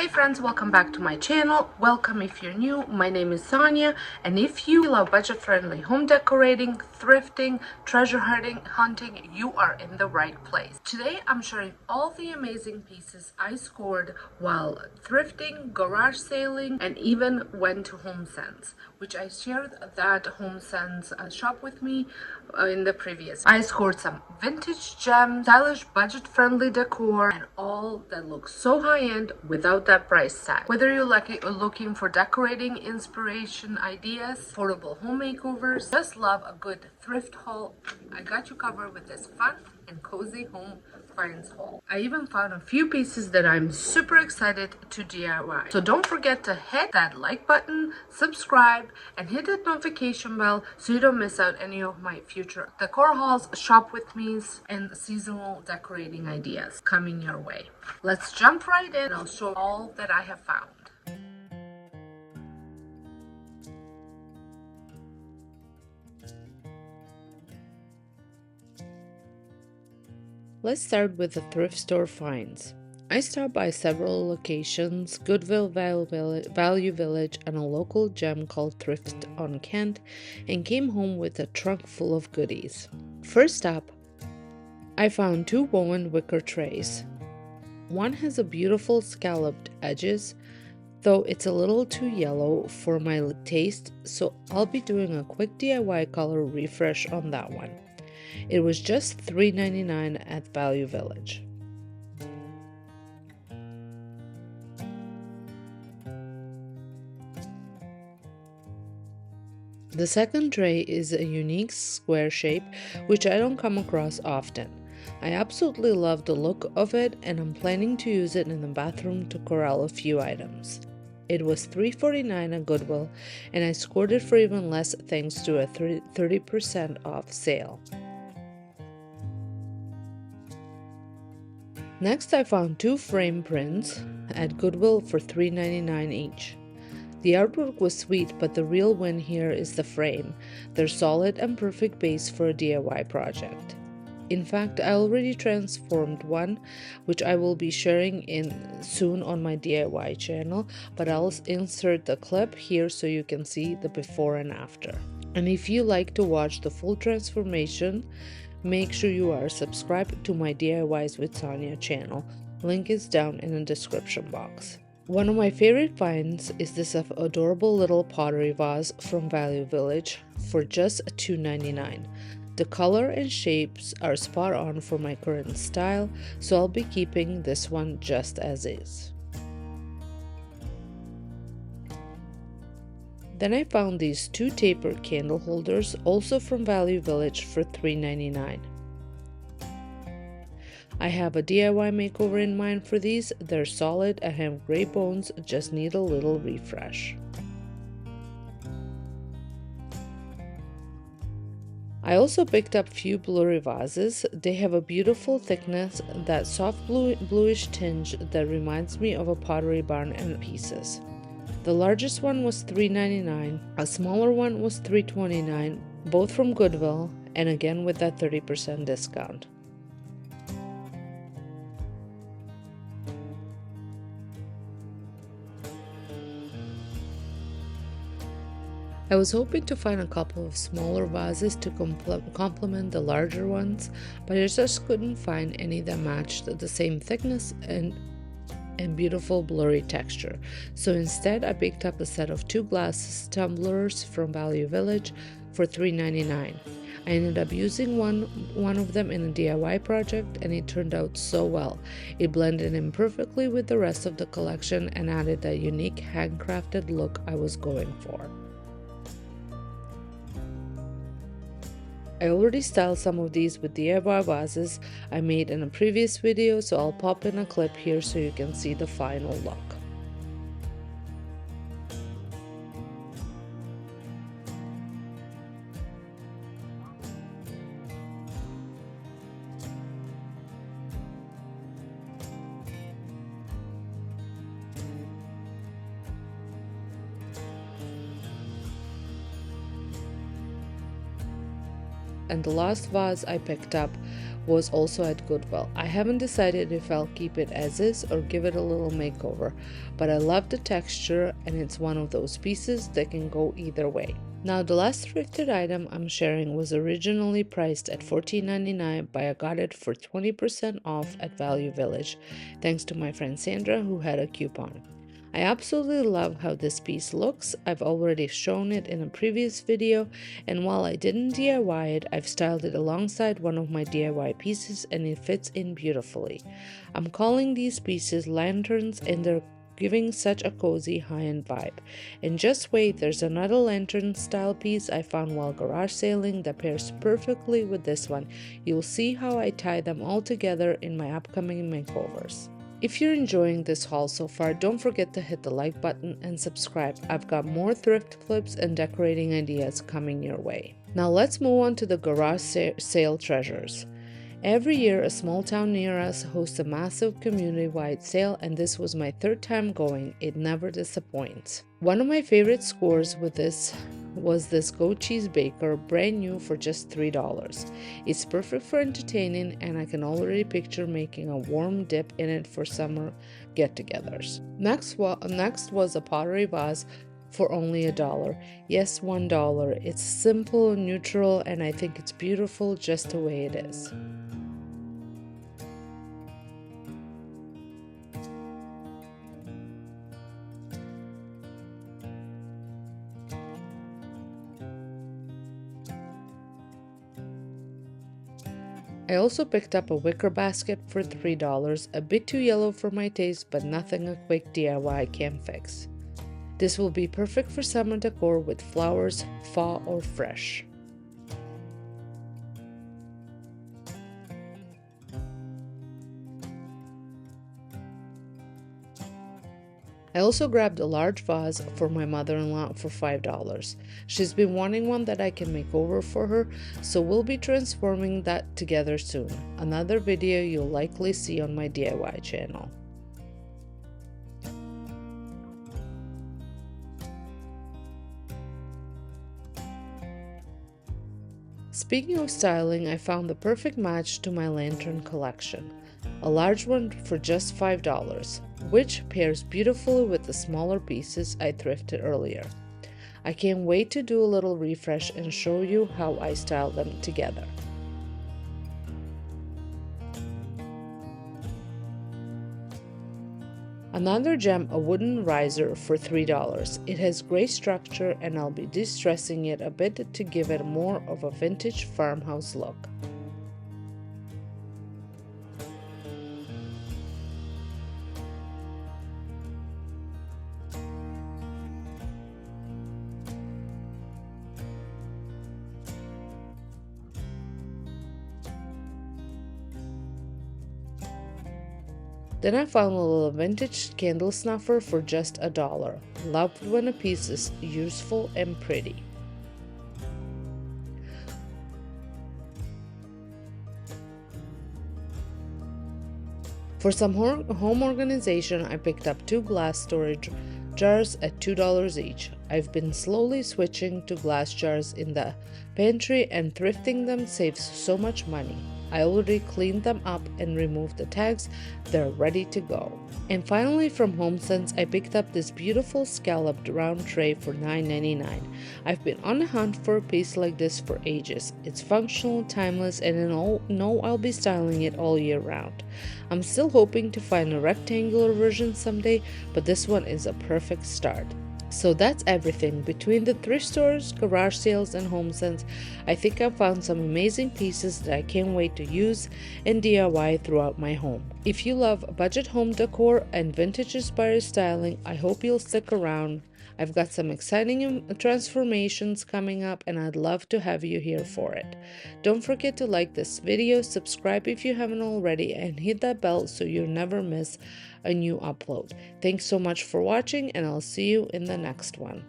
Hey friends, welcome back to my channel. Welcome if you're new. My name is Sonia, and if you love budget-friendly home decorating, thrifting, treasure hunting, you are in the right place. Today I'm sharing all the amazing pieces I scored while thrifting, garage sailing, and even went to HomeSense, which I shared that HomeSense shop with me in the previous. I scored some vintage gems, stylish budget-friendly decor, and all that looks so high-end without that price tag. Whether you're looking for decorating inspiration ideas, affordable home makeovers, just love a good thrift haul, I got you covered with this fun and cozy home finds haul. I even found a few pieces that I'm super excited to DIY. So don't forget to hit that like button, subscribe, and hit that notification bell so you don't miss out any of my future decor hauls, shop with me's, and seasonal decorating ideas coming your way. Let's jump right in. I'll show all that I have found. Let's start with the thrift store finds. I stopped by several locations, Goodwill, Value Village, and a local gem called Thrift on Kent, and came home with a trunk full of goodies. First up, I found two woven wicker trays. One has a beautiful scalloped edges, though it's a little too yellow for my taste, so I'll be doing a quick DIY color refresh on that one. It was just $3.99 at Value Village. The second tray is a unique square shape, which I don't come across often. I absolutely love the look of it, and I'm planning to use it in the bathroom to corral a few items. It was $3.49 at Goodwill, and I scored it for even less thanks to a 30% off sale. Next, I found two frame prints at Goodwill for $3.99 each. The artwork was sweet, but the real win here is the frame. They're solid and perfect base for a DIY project. In fact, I already transformed one, which I will be sharing soon on my DIY channel, but I'll insert the clip here so you can see the before and after. And if you like to watch the full transformation, make sure you are subscribed to my DIYs with Sonia channel. Link is down in the description box. One of my favorite finds is this adorable little pottery vase from Value Village for just $2.99. The color and shapes are spot on for my current style, so I'll be keeping this one just as is. Then I found these two tapered candle holders, also from Value Village, for $3.99. I have a DIY makeover in mind for these. They're solid and have gray bones, just need a little refresh. I also picked up few blurry vases. They have a beautiful thickness, that soft bluish tinge that reminds me of a Pottery Barn and pieces. The largest one was $3.99, a smaller one was $3.29, both from Goodwill, and again with that 30% discount. I was hoping to find a couple of smaller vases to complement the larger ones, but I just couldn't find any that matched the same thickness and beautiful blurry texture. So instead, I picked up a set of two glass tumblers from Value Village for $3.99. I ended up using one of them in a DIY project, and it turned out so well. It blended in perfectly with the rest of the collection and added that unique handcrafted look I was going for. I already styled some of these with DIY vases I made in a previous video, so I'll pop in a clip here so you can see the final look. And the last vase I picked up was also at Goodwill. I haven't decided if I'll keep it as is or give it a little makeover, but I love the texture and it's one of those pieces that can go either way. Now, the last thrifted item I'm sharing was originally priced at $14.99, but I got it for 20% off at Value Village, thanks to my friend Sandra who had a coupon. I absolutely love how this piece looks. I've already shown it in a previous video, and while I didn't DIY it, I've styled it alongside one of my DIY pieces and it fits in beautifully. I'm calling these pieces lanterns and they're giving such a cozy high-end vibe. And just wait, there's another lantern style piece I found while garage sailing that pairs perfectly with this one. You'll see how I tie them all together in my upcoming makeovers. If you're enjoying this haul so far, don't forget to hit the like button and subscribe. I've got more thrift flips and decorating ideas coming your way. Now let's move on to the garage sale treasures. Every year, a small town near us hosts a massive community-wide sale, and this was my third time going. It never disappoints. One of my favorite scores with this was this goat cheese baker, brand new for just $3. It's perfect for entertaining, and I can already picture making a warm dip in it for summer get-togethers. Next was a pottery vase for only $1. Yes, $1. It's simple, neutral, and I think it's beautiful just the way it is. I also picked up a wicker basket for $3, a bit too yellow for my taste, but nothing a quick DIY can't fix. This will be perfect for summer decor with flowers, fall or fresh. I also grabbed a large vase for my mother-in-law for $5. She's been wanting one that I can make over for her, so we'll be transforming that together soon. Another video you'll likely see on my DIY channel. Speaking of styling, I found the perfect match to my lantern collection. A large one for just $5, which pairs beautifully with the smaller pieces I thrifted earlier. I can't wait to do a little refresh and show you how I style them together. Another gem, a wooden riser for $3. It has great structure and I'll be distressing it a bit to give it more of a vintage farmhouse look. Then I found a little vintage candle snuffer for just $1. Loved when a piece is useful and pretty. For some home organization, I picked up 2 glass storage jars at $2 each. I've been slowly switching to glass jars in the pantry, and thrifting them saves so much money. I already cleaned them up and removed the tags. They're ready to go. And finally, from HomeSense, I picked up this beautiful scalloped round tray for $9.99. I've been on the hunt for a piece like this for ages. It's functional, timeless, and I know I'll be styling it all year round. I'm still hoping to find a rectangular version someday, but this one is a perfect start. So that's everything. Between the thrift stores, garage sales, and HomeSense, I think I found some amazing pieces that I can't wait to use and DIY throughout my home. If you love budget home decor and vintage-inspired styling, I hope you'll stick around. I've got some exciting transformations coming up and I'd love to have you here for it. Don't forget to like this video, subscribe if you haven't already, and hit that bell so you never miss a new upload. Thanks so much for watching, and I'll see you in the next one.